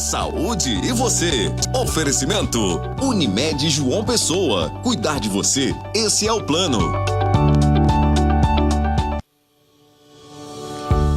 saúde e você. Oferecimento Unimed João Pessoa. Cuidar de você, esse é o plano.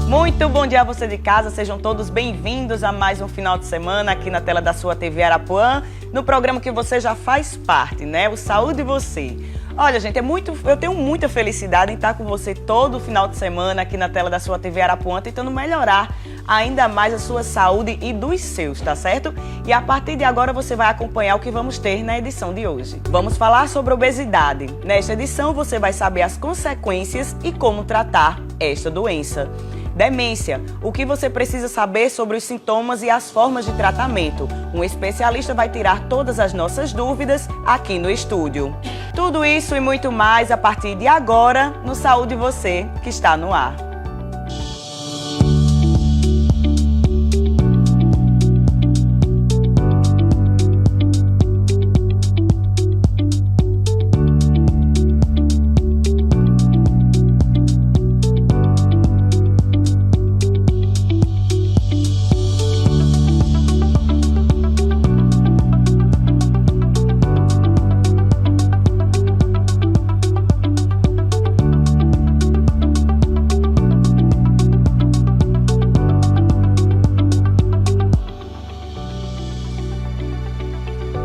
Muito bom dia a você de casa, sejam todos bem-vindos a mais um final de semana aqui na tela da sua TV Arapuã, no programa que você já faz parte, né? O Saúde e Você. Olha, gente, eu tenho muita felicidade em estar com você todo final de semana aqui na tela da sua TV Arapuã, tentando melhorar ainda mais a sua saúde e dos seus, tá certo? E a partir de agora você vai acompanhar o que vamos ter na edição de hoje. Vamos falar sobre obesidade. Nesta edição você vai saber as consequências e como tratar esta doença. Demência, o que você precisa saber sobre os sintomas e as formas de tratamento. Um especialista vai tirar todas as nossas dúvidas aqui no estúdio. Tudo isso e muito mais a partir de agora no Saúde Você, que está no ar.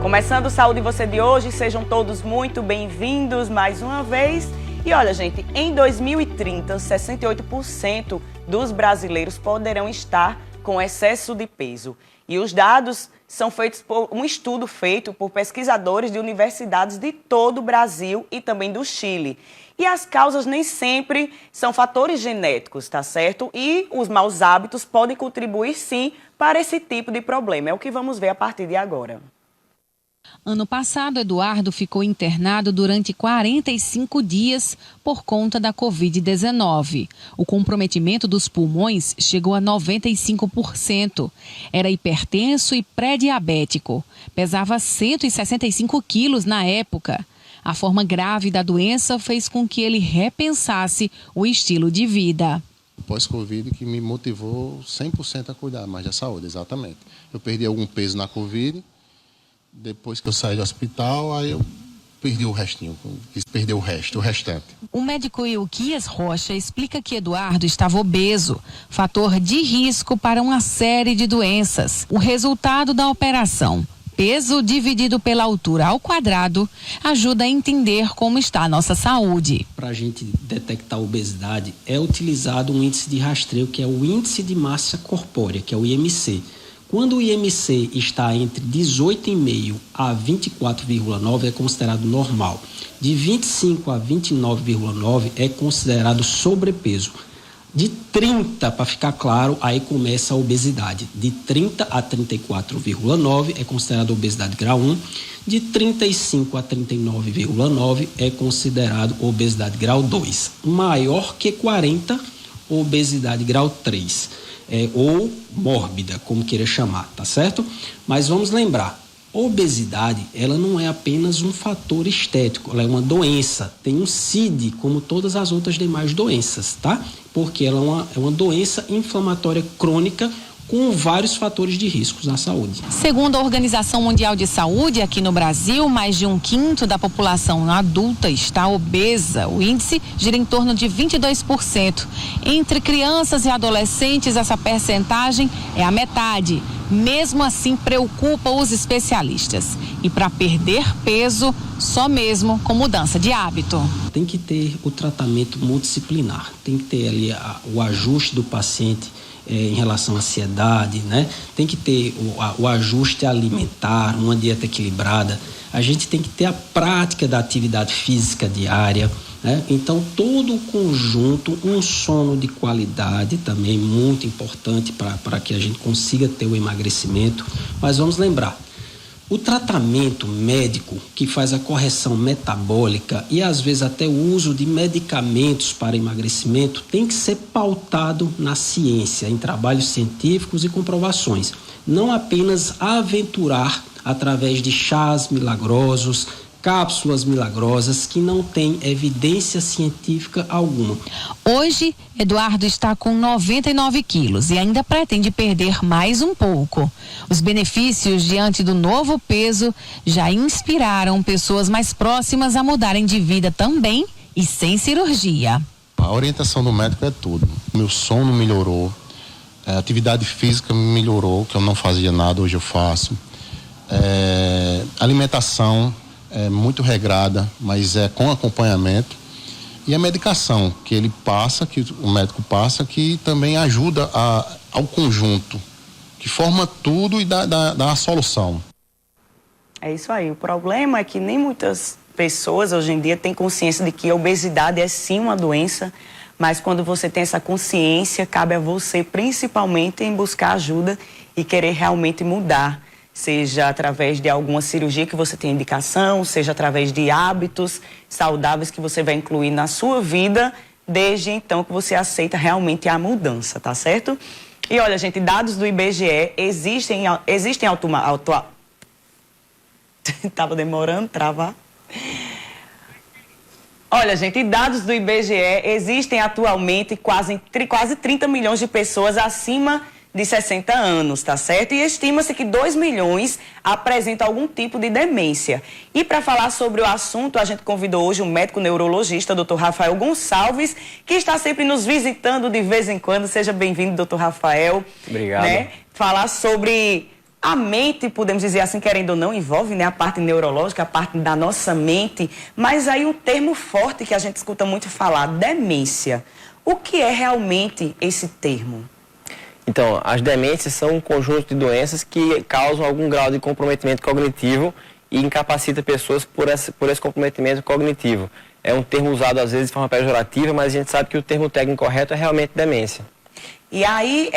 Começando o Saúde Você de hoje, sejam todos muito bem-vindos mais uma vez. E olha, gente, em 2030, 68% dos brasileiros poderão estar com excesso de peso. E os dados são feitos por um estudo feito por pesquisadores de universidades de todo o Brasil e também do Chile. E as causas nem sempre são fatores genéticos, tá certo? E os maus hábitos podem contribuir sim para esse tipo de problema. É o que vamos ver a partir de agora. Ano passado, Eduardo ficou internado durante 45 dias por conta da Covid-19. O comprometimento dos pulmões chegou a 95%. Era hipertenso e pré-diabético. Pesava 165 quilos na época. A forma grave da doença fez com que ele repensasse o estilo de vida. O pós-Covid que me motivou 100% a cuidar mais da saúde, exatamente. Eu perdi algum peso na Covid. Depois que eu saí do hospital, aí eu perdi o restinho, quis perder o restante. O médico Euquias Rocha explica que Eduardo estava obeso, fator de risco para uma série de doenças. O resultado da operação, peso dividido pela altura ao quadrado, ajuda a entender como está a nossa saúde. Para a gente detectar a obesidade, é utilizado um índice de rastreio, que é o índice de massa corpórea, que é o IMC. Quando o IMC está entre 18,5 a 24,9 é considerado normal. De 25 a 29,9 é considerado sobrepeso. De 30, para ficar claro, aí começa a obesidade. De 30 a 34,9 é considerado obesidade grau 1. De 35 a 39,9 é considerado obesidade grau 2. Maior que 40, obesidade grau 3. Ou mórbida, como queira chamar, tá certo? Mas vamos lembrar, obesidade, ela não é apenas um fator estético, ela é uma doença, tem um CID, como todas as outras demais doenças, tá? Porque ela é uma doença inflamatória crônica com vários fatores de riscos na saúde. Segundo a Organização Mundial de Saúde, aqui no Brasil, mais de 1/5 da população adulta está obesa. O índice gira em torno de 22%. Entre crianças e adolescentes, essa percentagem é a metade. Mesmo assim, preocupa os especialistas. E para perder peso, só mesmo com mudança de hábito. Tem que ter o tratamento multidisciplinar, tem que ter ali o ajuste do paciente em relação à ansiedade, né? Tem que ter o ajuste alimentar, uma dieta equilibrada. A gente tem que ter a prática da atividade física diária, né? Então, todo o conjunto, um sono de qualidade também muito importante para que a gente consiga ter o emagrecimento. Mas vamos lembrar, o tratamento médico que faz a correção metabólica e às vezes até o uso de medicamentos para emagrecimento tem que ser pautado na ciência, em trabalhos científicos e comprovações. Não apenas aventurar através de chás milagrosos, cápsulas milagrosas que não têm evidência científica alguma. Hoje, Eduardo está com 99 quilos e ainda pretende perder mais um pouco. Os benefícios diante do novo peso já inspiraram pessoas mais próximas a mudarem de vida também e sem cirurgia. A orientação do médico é tudo. Meu sono melhorou, a atividade física melhorou, que eu não fazia nada, hoje eu faço. Alimentação é muito regrada, mas é com acompanhamento. E a medicação que ele passa, que o médico passa, que também ajuda ao conjunto, que forma tudo e dá a solução. É isso aí. O problema é que nem muitas pessoas hoje em dia têm consciência de que a obesidade é sim uma doença, mas quando você tem essa consciência, cabe a você principalmente em buscar ajuda e querer realmente mudar, seja através de alguma cirurgia que você tem indicação, seja através de hábitos saudáveis que você vai incluir na sua vida, desde então que você aceita realmente a mudança, tá certo? E olha, gente, dados do IBGE existem Tava demorando, travar. Olha, gente, dados do IBGE, existem atualmente quase 30 milhões de pessoas acima de 60 anos, tá certo? E estima-se que 2 milhões apresentam algum tipo de demência. E para falar sobre o assunto, a gente convidou hoje um médico neurologista, Dr. Rafael Gonçalves, que está sempre nos visitando de vez em quando. Seja bem-vindo, Dr. Rafael. Obrigado. Né? Falar sobre a mente, podemos dizer assim, querendo ou não, envolve, né, a parte neurológica, a parte da nossa mente, mas aí um termo forte que a gente escuta muito falar, demência. O que é realmente esse termo? Então, as demências são um conjunto de doenças que causam algum grau de comprometimento cognitivo e incapacita pessoas por esse comprometimento cognitivo. É um termo usado às vezes de forma pejorativa, mas a gente sabe que o termo técnico correto é realmente demência. E aí,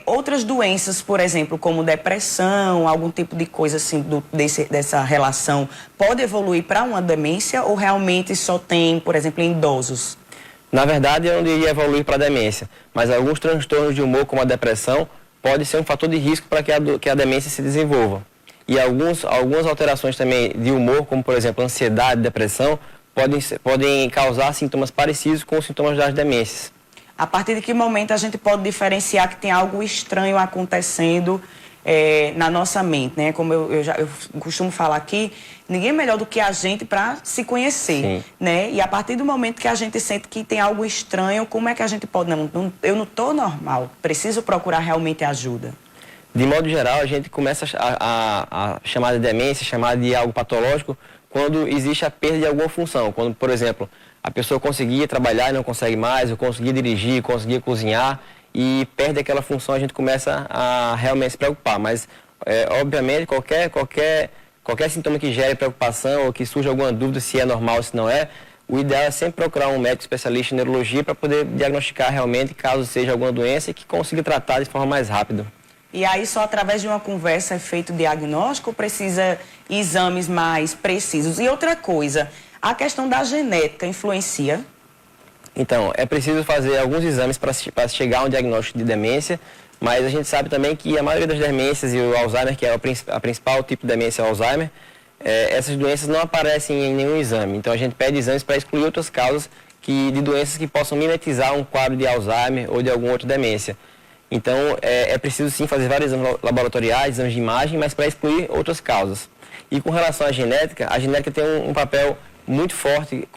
outras doenças, por exemplo, como depressão, algum tipo de coisa assim dessa relação, pode evoluir para uma demência ou realmente só tem, por exemplo, em idosos? Na verdade, eu não diria evoluir para a demência, mas alguns transtornos de humor, como a depressão, pode ser um fator de risco para que a demência se desenvolva. E algumas alterações também de humor, como por exemplo ansiedade, depressão, podem causar sintomas parecidos com os sintomas das demências. A partir de que momento a gente pode diferenciar que tem algo estranho acontecendo na nossa mente, né? Como eu costumo falar aqui, ninguém é melhor do que a gente para se conhecer, Sim. Né? E a partir do momento que a gente sente que tem algo estranho, como é que a gente pode... eu não estou normal, preciso procurar realmente ajuda. De modo geral, a gente começa a chamar de demência, chamar de algo patológico, quando existe a perda de alguma função. Quando, por exemplo, a pessoa conseguia trabalhar e não consegue mais, ou conseguia dirigir, conseguia cozinhar e perde aquela função, a gente começa a realmente se preocupar. Mas, obviamente, qualquer sintoma que gere preocupação ou que surja alguma dúvida se é normal ou se não é, o ideal é sempre procurar um médico especialista em neurologia para poder diagnosticar realmente caso seja alguma doença e que consiga tratar de forma mais rápida. E aí só através de uma conversa é feito o diagnóstico ou precisa exames mais precisos? E outra coisa, a questão da genética influencia? Então, é preciso fazer alguns exames para chegar a um diagnóstico de demência, mas a gente sabe também que a maioria das demências e o Alzheimer, que é a principal tipo de demência, é o Alzheimer, essas doenças não aparecem em nenhum exame. Então, a gente pede exames para excluir outras causas de doenças que possam mimetizar um quadro de Alzheimer ou de alguma outra demência. Então, é preciso sim fazer vários exames laboratoriais, exames de imagem, mas para excluir outras causas. E com relação à genética, a genética tem um papel muito forte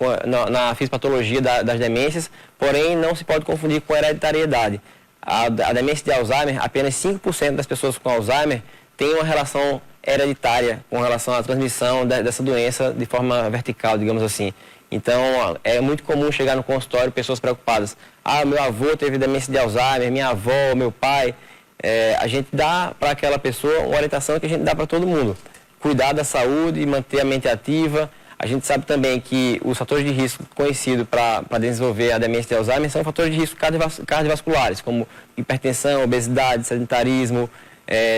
na fisiopatologia das demências, porém não se pode confundir com a hereditariedade. A demência de Alzheimer, apenas 5% das pessoas com Alzheimer têm uma relação hereditária com relação à transmissão dessa doença de forma vertical, digamos assim. Então, é muito comum chegar no consultório pessoas preocupadas. Meu avô teve demência de Alzheimer, minha avó, meu pai. A gente dá para aquela pessoa uma orientação que a gente dá para todo mundo. Cuidar da saúde, manter a mente ativa. A gente sabe também que os fatores de risco conhecidos para desenvolver a demência de Alzheimer são fatores de risco cardiovasculares, como hipertensão, obesidade, sedentarismo,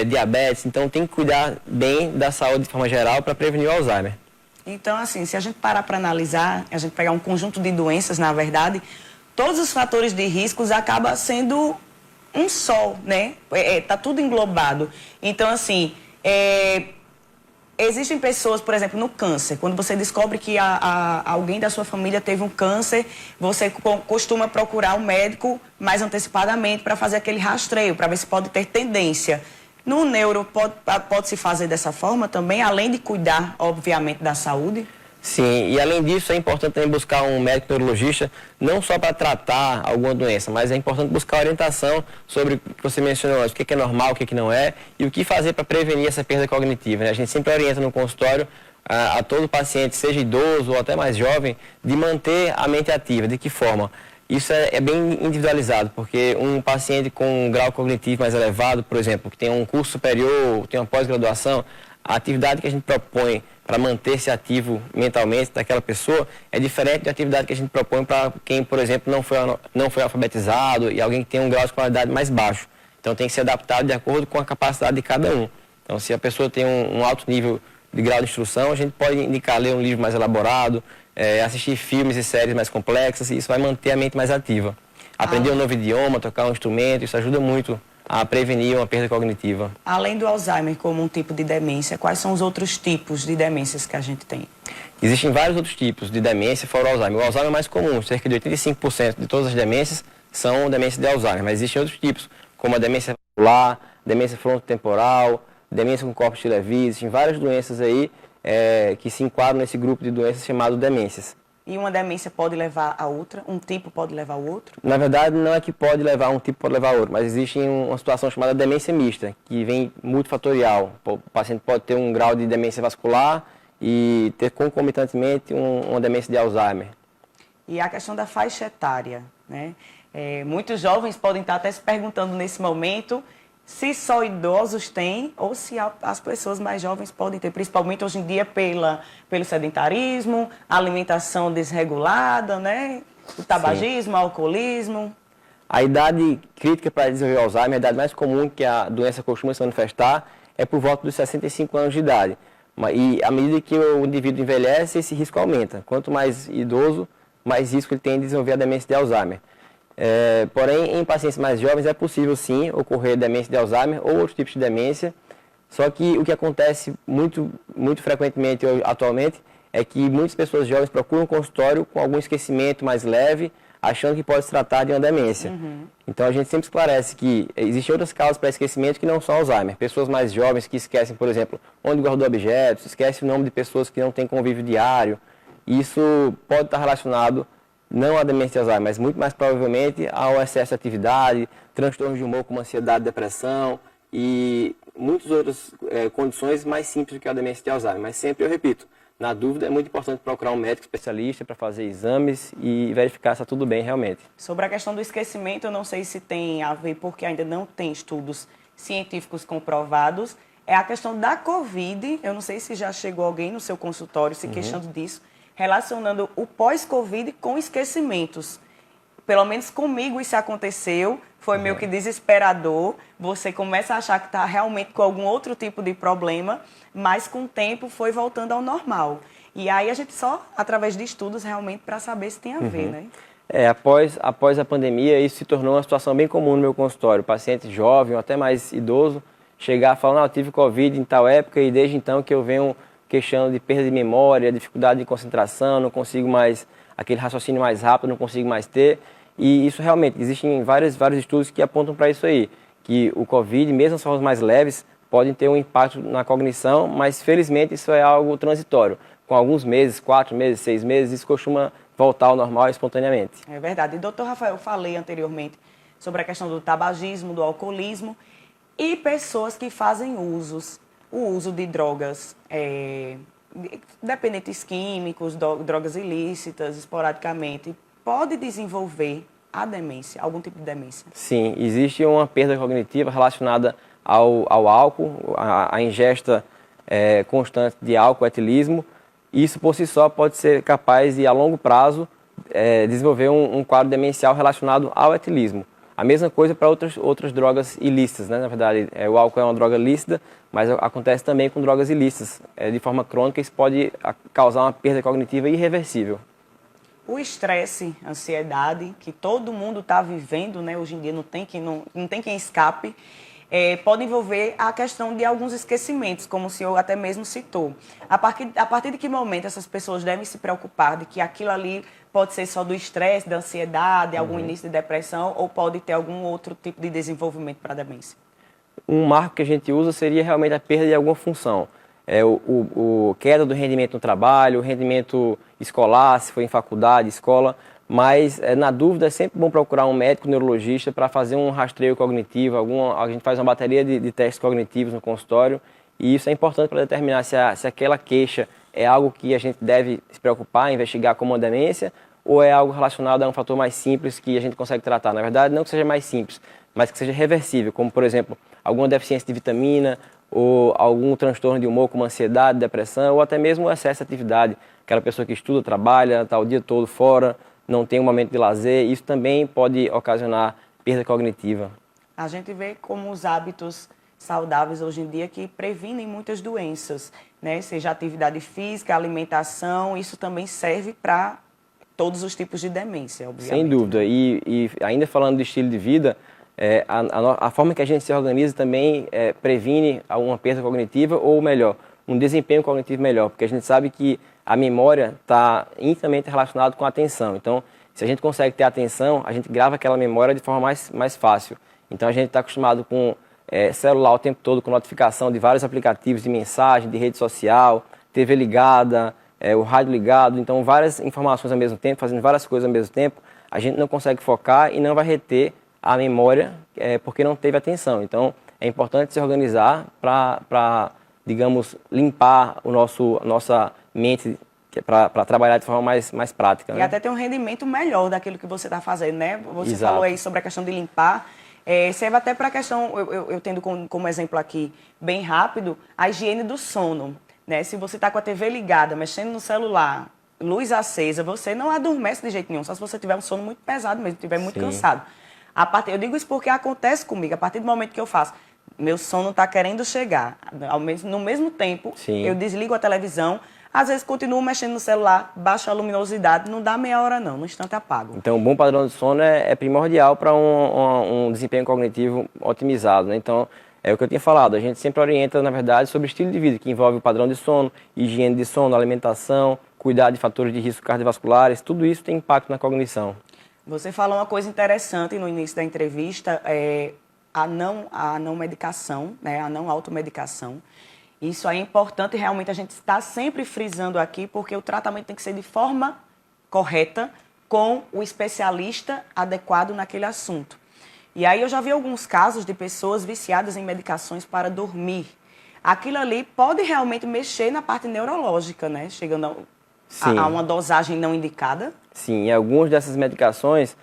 diabetes. Então, tem que cuidar bem da saúde de forma geral para prevenir o Alzheimer. Então, assim, se a gente parar para analisar, a gente pegar um conjunto de doenças, na verdade, todos os fatores de riscos acabam sendo um só, né? Tá tudo englobado. Então, assim, existem pessoas, por exemplo, no câncer, quando você descobre que alguém da sua família teve um câncer, você costuma procurar o médico mais antecipadamente para fazer aquele rastreio, para ver se pode ter tendência. No neuro, pode-se fazer dessa forma também, além de cuidar, obviamente, da saúde? Sim, e além disso é importante também buscar um médico neurologista, não só para tratar alguma doença, mas é importante buscar orientação sobre o que você mencionou antes, o que é normal, o que não é, e o que fazer para prevenir essa perda cognitiva, né? A gente sempre orienta no consultório a todo paciente, seja idoso ou até mais jovem, de manter a mente ativa. De que forma? Isso é bem individualizado, porque um paciente com um grau cognitivo mais elevado, por exemplo, que tem um curso superior, tem uma pós-graduação, a atividade que a gente propõe para manter-se ativo mentalmente daquela pessoa é diferente da atividade que a gente propõe para quem, por exemplo, não foi alfabetizado e alguém que tem um grau de escolaridade mais baixo. Então tem que ser adaptado de acordo com a capacidade de cada um. Então se a pessoa tem um alto nível de grau de instrução, a gente pode indicar ler um livro mais elaborado, assistir filmes e séries mais complexas, e isso vai manter a mente mais ativa. Aprender um novo idioma, tocar um instrumento, isso ajuda muito a prevenir uma perda cognitiva. Além do Alzheimer como um tipo de demência, quais são os outros tipos de demências que a gente tem? Existem vários outros tipos de demência fora o Alzheimer. O Alzheimer é mais comum, cerca de 85% de todas as demências são demência de Alzheimer, mas existem outros tipos, como a demência vascular, demência frontotemporal, demência com corpos de Levy. Existem várias doenças aí que se enquadram nesse grupo de doenças chamado demências. E uma demência pode levar a outra? Um tipo pode levar ao outro? Na verdade, não é que pode levar um tipo pode levar a outro, mas existe uma situação chamada demência mista, que vem multifatorial. O paciente pode ter um grau de demência vascular e ter concomitantemente uma demência de Alzheimer. E a questão da faixa etária, né? Muitos jovens podem estar até se perguntando nesse momento se só idosos têm ou se as pessoas mais jovens podem ter, principalmente hoje em dia pelo sedentarismo, alimentação desregulada, né? O tabagismo, o alcoolismo. A idade crítica para desenvolver Alzheimer, a idade mais comum que a doença costuma se manifestar, é por volta dos 65 anos de idade. E à medida que o indivíduo envelhece, esse risco aumenta. Quanto mais idoso, mais risco ele tem de desenvolver a demência de Alzheimer. Porém, em pacientes mais jovens é possível sim ocorrer demência de Alzheimer ou outros tipos de demência, só que o que acontece muito frequentemente atualmente é que muitas pessoas jovens procuram um consultório com algum esquecimento mais leve, achando que pode se tratar de uma demência. Então a gente sempre esclarece que existem outras causas para esquecimento que não são Alzheimer. Pessoas mais jovens que esquecem, por exemplo, onde guardou objetos, esquecem o nome de pessoas que não têm convívio diário. Isso pode estar relacionado não à demência de Alzheimer, mas muito mais provavelmente ao excesso de atividade, transtornos de humor como ansiedade, depressão e muitas outras condições mais simples do que a demência de Alzheimer. Mas sempre eu repito, na dúvida é muito importante procurar um médico especialista para fazer exames e verificar se está tudo bem realmente. Sobre a questão do esquecimento, eu não sei se tem a ver, porque ainda não tem estudos científicos comprovados, é a questão da Covid. Eu não sei se já chegou alguém no seu consultório se queixando disso, relacionando o pós-Covid com esquecimentos. Pelo menos comigo isso aconteceu, foi meio que desesperador. Você começa a achar que está realmente com algum outro tipo de problema, mas com o tempo foi voltando ao normal. E aí a gente só, através de estudos, realmente para saber se tem a ver, né? Após a pandemia, isso se tornou uma situação bem comum no meu consultório. O paciente jovem ou até mais idoso chegar a falar, eu tive Covid em tal época e desde então que eu venho queixando de perda de memória, dificuldade de concentração, não consigo mais, aquele raciocínio mais rápido, não consigo mais ter. E isso realmente, existem vários estudos que apontam para isso aí, que o Covid, mesmo as formas mais leves, podem ter um impacto na cognição, mas felizmente isso é algo transitório. Com alguns meses, 4 meses, 6 meses, isso costuma voltar ao normal espontaneamente. É verdade. E doutor Rafael, eu falei anteriormente sobre a questão do tabagismo, do alcoolismo e pessoas que fazem o uso de drogas, dependentes químicos, drogas ilícitas, esporadicamente, pode desenvolver a demência, algum tipo de demência? Sim, existe uma perda cognitiva relacionada ao álcool, a ingesta constante de álcool, etilismo. Isso por si só pode ser capaz de, a longo prazo, desenvolver um quadro demencial relacionado ao etilismo. A mesma coisa para outras drogas ilícitas, né? Na verdade, o álcool é uma droga lícita, mas acontece também com drogas ilícitas. De forma crônica, isso pode causar uma perda cognitiva irreversível. O estresse, a ansiedade, que todo mundo está vivendo, né? Hoje em dia não tem quem escape. pode envolver a questão de alguns esquecimentos, como o senhor até mesmo citou. A partir de que momento essas pessoas devem se preocupar de que aquilo ali pode ser só do estresse, da ansiedade, algum início de depressão, ou pode ter algum outro tipo de desenvolvimento para a demência? Um marco que a gente usa seria realmente a perda de alguma função. Queda do rendimento no trabalho, rendimento escolar, se for em faculdade, escola, mas na dúvida é sempre bom procurar um médico neurologista para fazer um rastreio cognitivo, a gente faz uma bateria de testes cognitivos no consultório, e isso é importante para determinar se aquela queixa é algo que a gente deve se preocupar, investigar como uma demência, ou é algo relacionado a um fator mais simples que a gente consegue tratar. Na verdade, não que seja mais simples, mas que seja reversível, como, por exemplo, alguma deficiência de vitamina, ou algum transtorno de humor como ansiedade, depressão, ou até mesmo o excesso de atividade. Aquela pessoa que estuda, trabalha, está o dia todo fora, não tem um momento de lazer, isso também pode ocasionar perda cognitiva. A gente vê como os hábitos saudáveis hoje em dia que previnem muitas doenças, né? Seja atividade física, alimentação, isso também serve para todos os tipos de demência, obviamente. Sem dúvida. E ainda falando de estilo de vida, a forma que a gente se organiza também previne uma perda cognitiva, ou melhor, um desempenho cognitivo melhor, porque a gente sabe que a memória está intimamente relacionada com a atenção. Então, se a gente consegue ter atenção, a gente grava aquela memória de forma mais fácil. Então, a gente está acostumado com celular o tempo todo, com notificação de vários aplicativos de mensagem, de rede social, TV ligada, o rádio ligado, então várias informações ao mesmo tempo, fazendo várias coisas ao mesmo tempo, a gente não consegue focar e não vai reter a memória porque não teve atenção. Então, é importante se organizar para, digamos, limpar a nossa mente para trabalhar de forma mais prática. E né? até ter um rendimento melhor daquilo que você está fazendo, né? Você Exato. falou aí sobre a questão de limpar. Serve até para a questão, eu tendo como exemplo aqui, bem rápido, a higiene do sono. Né? Se você está com a TV ligada, mexendo no celular, luz acesa, você não adormece de jeito nenhum, só se você tiver um sono muito pesado mesmo, estiver muito cansado. Eu digo isso porque acontece comigo, a partir do momento que eu faço, meu sono está querendo chegar, no mesmo tempo, eu desligo a televisão, às vezes continuo mexendo no celular, baixo a luminosidade, não dá meia hora não, no instante apago. Então, um bom padrão de sono é primordial para um desempenho cognitivo otimizado, né? Então, é o que eu tinha falado, a gente sempre orienta, na verdade, sobre estilo de vida, que envolve o padrão de sono, higiene de sono, alimentação, cuidar de fatores de risco cardiovasculares, tudo isso tem impacto na cognição. Você falou uma coisa interessante no início da entrevista, a não medicação, né, a não automedicação. Isso é importante, realmente a gente está sempre frisando aqui, porque o tratamento tem que ser de forma correta, com o especialista adequado naquele assunto. E aí eu já vi alguns casos de pessoas viciadas em medicações para dormir. Aquilo ali pode realmente mexer na parte neurológica, né? Chegando a uma dosagem não indicada. Sim, e algumas dessas medicações,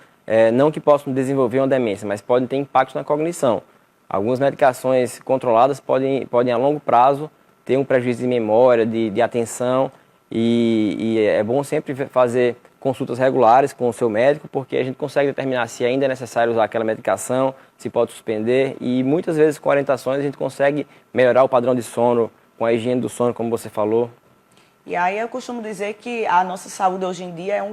não que possam desenvolver uma demência, mas podem ter impacto na cognição. Algumas medicações controladas podem a longo prazo ter um prejuízo de memória, de atenção, e é bom sempre fazer consultas regulares com o seu médico, porque a gente consegue determinar se ainda é necessário usar aquela medicação, se pode suspender, e muitas vezes com orientações a gente consegue melhorar o padrão de sono, com a higiene do sono, como você falou. E aí eu costumo dizer que a nossa saúde hoje em dia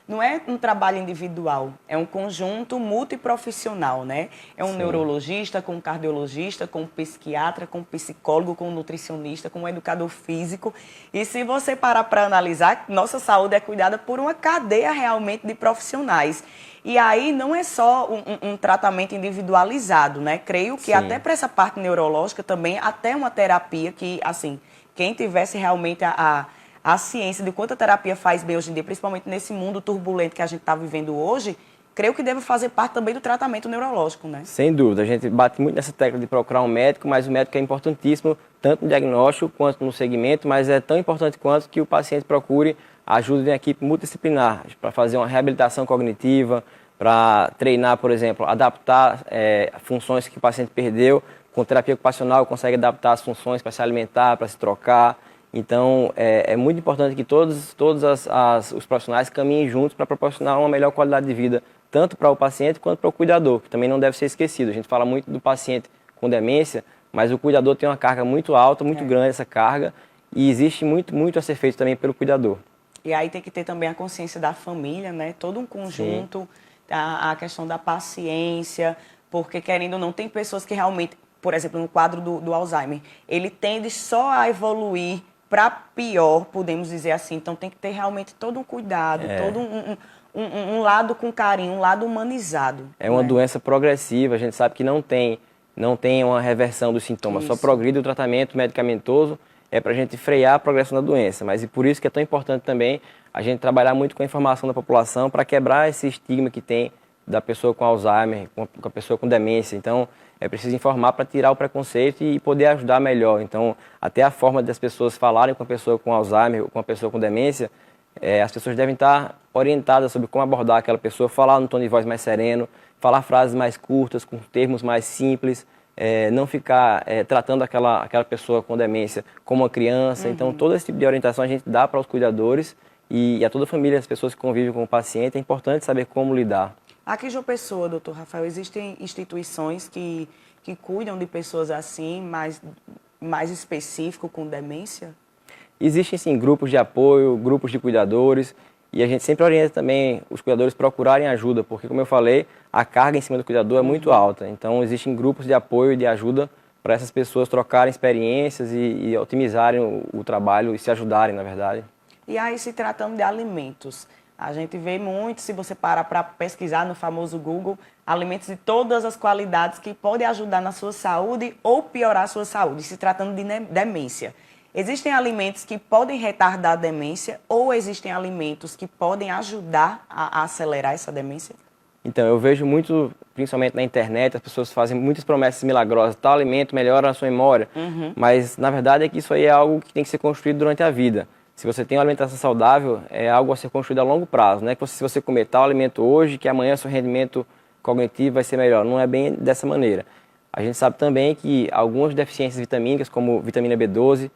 não é um trabalho individual, é um conjunto multiprofissional, né? É um neurologista, com um cardiologista, com um psiquiatra, com um psicólogo, com um nutricionista, com um educador físico. E se você parar para analisar, nossa saúde é cuidada por uma cadeia realmente de profissionais. E aí não é só um tratamento individualizado, né? Creio que até para essa parte neurológica também, até uma terapia que, assim, quem tivesse realmente a ciência de quanto a terapia faz bem hoje em dia, principalmente nesse mundo turbulento que a gente está vivendo hoje, creio que deve fazer parte também do tratamento neurológico, né? Sem dúvida, a gente bate muito nessa tecla de procurar um médico, mas o médico é importantíssimo, tanto no diagnóstico quanto no segmento, mas é tão importante quanto que o paciente procure a ajuda de uma equipe multidisciplinar, para fazer uma reabilitação cognitiva, para treinar, por exemplo, adaptar funções que o paciente perdeu. Com terapia ocupacional, consegue adaptar as funções para se alimentar, para se trocar. Então, é muito importante que todos os profissionais caminhem juntos para proporcionar uma melhor qualidade de vida, tanto para o paciente quanto para o cuidador, que também não deve ser esquecido. A gente fala muito do paciente com demência, mas o cuidador tem uma carga muito alta, muito grande essa carga, e existe muito a ser feito também pelo cuidador. E aí tem que ter também a consciência da família, né? Todo um conjunto, a questão da paciência, Porque, querendo ou não, tem pessoas que realmente, por exemplo, no quadro do Alzheimer, ele tende só a evoluir para pior, podemos dizer assim. Então, tem que ter realmente todo um cuidado, todo um lado com carinho, um lado humanizado. É uma doença progressiva, a gente sabe que não tem uma reversão dos sintomas, só progride o tratamento medicamentoso, para a gente frear a progressão da doença. Mas e por isso que é tão importante também a gente trabalhar muito com a informação da população para quebrar esse estigma que tem da pessoa com Alzheimer, com a pessoa com demência. Então, é preciso informar para tirar o preconceito e poder ajudar melhor. Então, até a forma das pessoas falarem com a pessoa com Alzheimer ou com a pessoa com demência, as pessoas devem estar orientadas sobre como abordar aquela pessoa, falar num tom de voz mais sereno, falar frases mais curtas, com termos mais simples, não ficar tratando aquela pessoa com demência como uma criança. Então, todo esse tipo de orientação a gente dá para os cuidadores e a toda a família, as pessoas que convivem com o paciente. É importante saber como lidar. Aqui em João Pessoa, doutor Rafael, existem instituições que cuidam de pessoas assim, mais específico, com demência? Existem, sim, grupos de apoio, grupos de cuidadores, e a gente sempre orienta também os cuidadores procurarem ajuda, porque, como eu falei, a carga em cima do cuidador é muito alta. Então, existem grupos de apoio e de ajuda para essas pessoas trocarem experiências e otimizarem o trabalho e se ajudarem, na verdade. E aí, se tratando de alimentos, a gente vê muito, se você parar para pesquisar no famoso Google, alimentos de todas as qualidades que podem ajudar na sua saúde ou piorar a sua saúde, se tratando de demência. Existem alimentos que podem retardar a demência ou existem alimentos que podem ajudar a acelerar essa demência? Então, eu vejo muito, principalmente na internet, as pessoas fazem muitas promessas milagrosas. Tal alimento melhora a sua memória, mas na verdade é que isso aí é algo que tem que ser construído durante a vida. Se você tem uma alimentação saudável, é algo a ser construído a longo prazo. Não é que se você comer tal alimento hoje, que amanhã seu rendimento cognitivo vai ser melhor. Não é bem dessa maneira. A gente sabe também que algumas deficiências vitamínicas, como vitamina B12,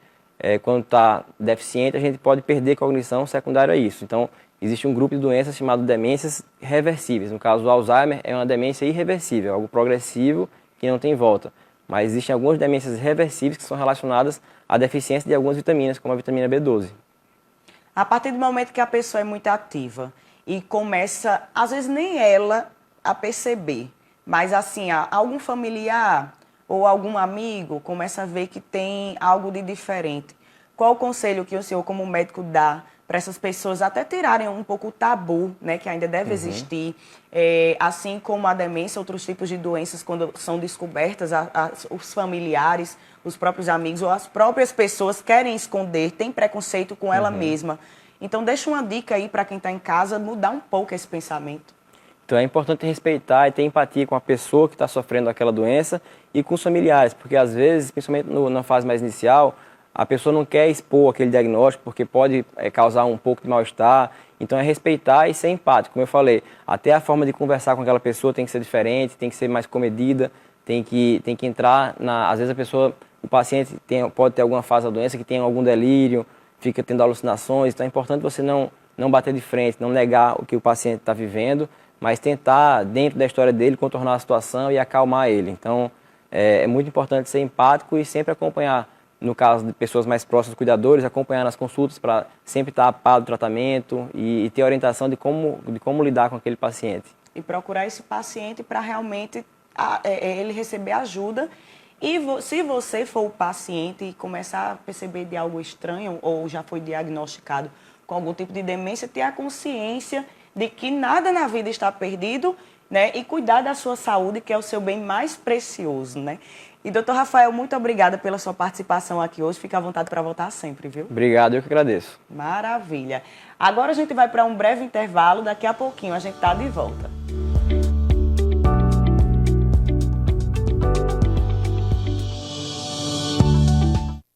quando está deficiente, a gente pode perder cognição secundária a isso. Então, existe um grupo de doenças chamado demências reversíveis. No caso do Alzheimer, é uma demência irreversível, algo progressivo que não tem volta. Mas existem algumas demências reversíveis que são relacionadas à deficiência de algumas vitaminas, como a vitamina B12. A partir do momento que a pessoa é muito ativa e começa, às vezes nem ela, a perceber, mas assim, algum familiar ou algum amigo começa a ver que tem algo de diferente. Qual o conselho que o senhor, como médico, dá para essas pessoas até tirarem um pouco o tabu, né, que ainda deve existir, assim como a demência, outros tipos de doenças, quando são descobertas, os familiares, os próprios amigos ou as próprias pessoas querem esconder, têm preconceito com ela mesma. Então, deixa uma dica aí para quem está em casa mudar um pouco esse pensamento. Então, é importante respeitar e ter empatia com a pessoa que está sofrendo aquela doença e com os familiares, porque às vezes, principalmente na fase mais inicial, a pessoa não quer expor aquele diagnóstico porque pode causar um pouco de mal-estar. Então, é respeitar e ser empático. Como eu falei, até a forma de conversar com aquela pessoa tem que ser diferente, tem que ser mais comedida, tem que entrar na... Às vezes o paciente pode ter alguma fase da doença que tem algum delírio, fica tendo alucinações. Então, é importante você não bater de frente, não negar o que o paciente está vivendo, mas tentar, dentro da história dele, contornar a situação e acalmar ele. Então, é muito importante ser empático e sempre acompanhar. No caso de pessoas mais próximas, cuidadores, acompanhar nas consultas para sempre estar a par do tratamento e ter orientação de como lidar com aquele paciente. E procurar esse paciente para realmente ele receber ajuda. E se você for o paciente e começar a perceber de algo estranho ou já foi diagnosticado com algum tipo de demência, ter a consciência de que nada na vida está perdido, né? E cuidar da sua saúde, que é o seu bem mais precioso, né? E, doutor Rafael, muito obrigada pela sua participação aqui hoje. Fica à vontade para voltar sempre, viu? Obrigado, eu que agradeço. Maravilha. Agora a gente vai para um breve intervalo. Daqui a pouquinho a gente está de volta.